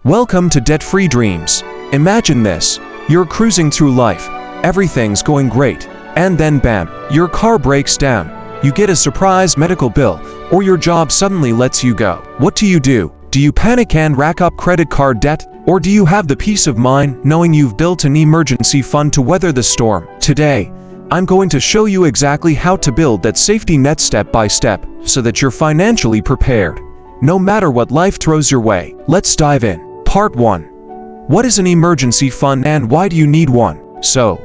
Welcome to Debt-Free Dreams. Imagine this. You're cruising through life. Everything's going great. And then bam, your car breaks down. You get a surprise medical bill, or your job suddenly lets you go. What do? Do you panic and rack up credit card debt? Or do you have the peace of mind knowing you've built an emergency fund to weather the storm? Today, I'm going to show you exactly how to build that safety net step by step so that you're financially prepared, no matter what life throws your way. Let's dive in. Part 1. What is an emergency fund and why do you need one? So,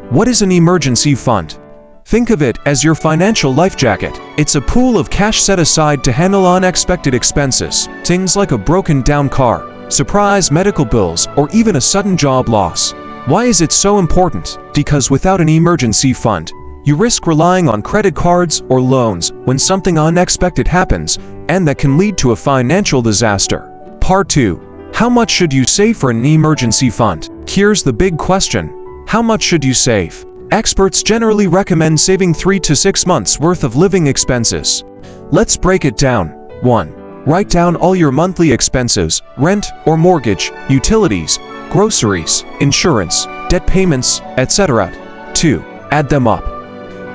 what is an emergency fund? Think of it as your financial life jacket. It's a pool of cash set aside to handle unexpected expenses, things like a broken down car, surprise medical bills, or even a sudden job loss. Why is it so important? Because without an emergency fund, you risk relying on credit cards or loans when something unexpected happens, and that can lead to a financial disaster. Part 2. How much should you save for an emergency fund? Here's the big question. How much should you save? Experts generally recommend saving 3 to 6 months worth of living expenses. Let's break it down. 1. Write down all your monthly expenses, rent or mortgage, utilities, groceries, insurance, debt payments, etc. 2. Add them up.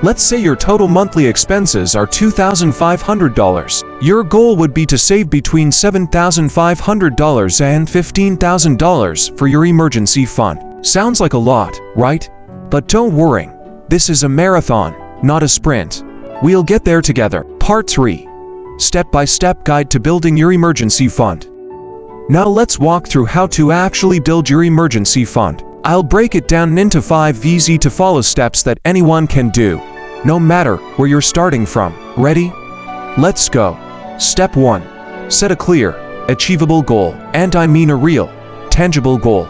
Let's say your total monthly expenses are $2,500. Your goal would be to save between $7,500 and $15,000 for your emergency fund. Sounds like a lot, right? But don't worry. This is a marathon, not a sprint. We'll get there together. Part 3. Step-by-step guide to building your emergency fund. Now let's walk through how to actually build your emergency fund. I'll break it down into 5 easy-to-follow steps that anyone can do, no matter where you're starting from. Ready? Let's go. Step 1. Set a clear, achievable goal. And I mean a real, tangible goal.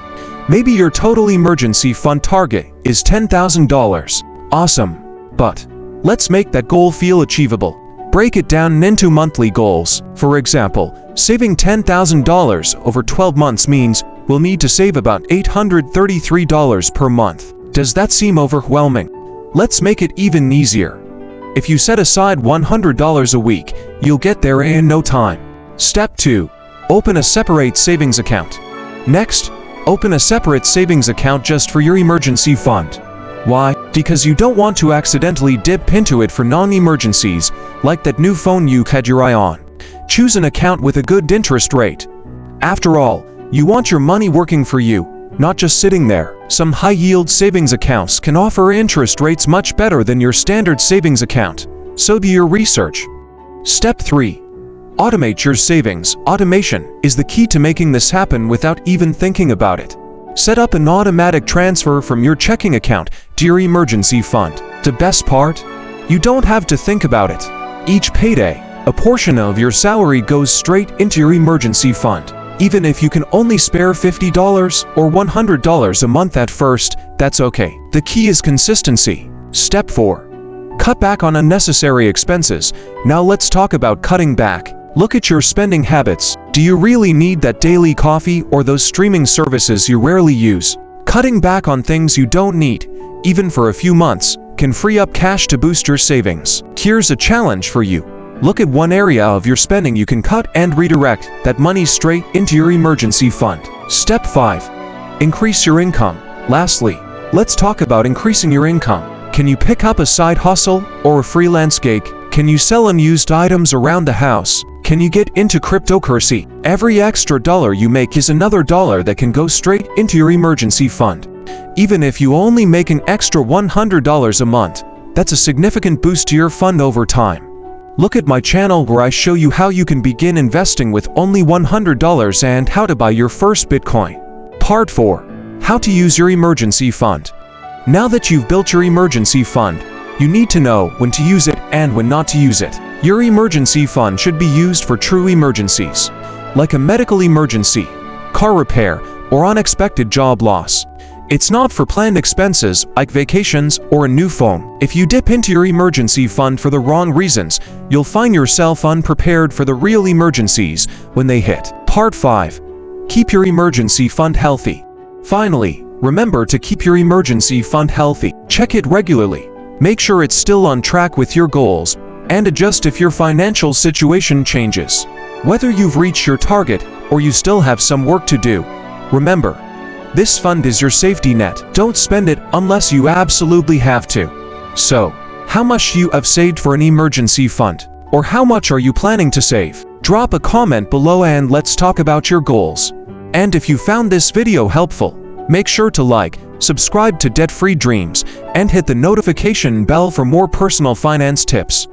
Maybe your total emergency fund target is $10,000. Awesome. But let's make that goal feel achievable. Break it down into monthly goals. For example, saving $10,000 over 12 months means we'll need to save about $833 per month. Does that seem overwhelming? Let's make it even easier. If you set aside $100 a week, you'll get there in no time. Step 2. Open a separate savings account. Next, open a separate savings account just for your emergency fund. Why? Because you don't want to accidentally dip into it for non-emergencies, like that new phone you had your eye on. Choose an account with a good interest rate. After all, you want your money working for you, not just sitting there. Some high-yield savings accounts can offer interest rates much better than your standard savings account, so do your research. Step 3. Automate your savings. Automation is the key to making this happen without even thinking about it. Set up an automatic transfer from your checking account to your emergency fund. The best part? You don't have to think about it. Each payday, a portion of your salary goes straight into your emergency fund. Even if you can only spare $50 or $100 a month at first, that's okay. The key is consistency. Step 4. Cut back on unnecessary expenses. Now let's talk about cutting back. Look at your spending habits. Do you really need that daily coffee or those streaming services you rarely use? Cutting back on things you don't need, even for a few months, can free up cash to boost your savings. Here's a challenge for you. Look at one area of your spending you can cut and redirect that money straight into your emergency fund. Step 5. Increase your income. Lastly, let's talk about increasing your income. Can you pick up a side hustle or a freelance gig? Can you sell unused items around the house? Can you get into cryptocurrency? Every extra dollar you make is another dollar that can go straight into your emergency fund. Even if you only make an extra $100 a month, that's a significant boost to your fund over time. Look at my channel where I show you how you can begin investing with only $100 and how to buy your first Bitcoin. Part 4. How to use your emergency fund. Now that you've built your emergency fund, you need to know when to use it and when not to use it. Your emergency fund should be used for true emergencies, like a medical emergency, car repair, or unexpected job loss. It's not for planned expenses like vacations or a new phone. If you dip into your emergency fund for the wrong reasons, you'll find yourself unprepared for the real emergencies when they hit. Part 5. Keep your emergency fund healthy. Finally, remember to keep your emergency fund healthy. Check it regularly. Make sure it's still on track with your goals, and adjust if your financial situation changes. Whether you've reached your target or you still have some work to do. Remember, this fund is your safety net. Don't spend it unless you absolutely have to. So, how much you have saved for an emergency fund? Or how much are you planning to save? Drop a comment below and let's talk about your goals. And if you found this video helpful, make sure to like, subscribe to Debt-Free Dreams, and hit the notification bell for more personal finance tips.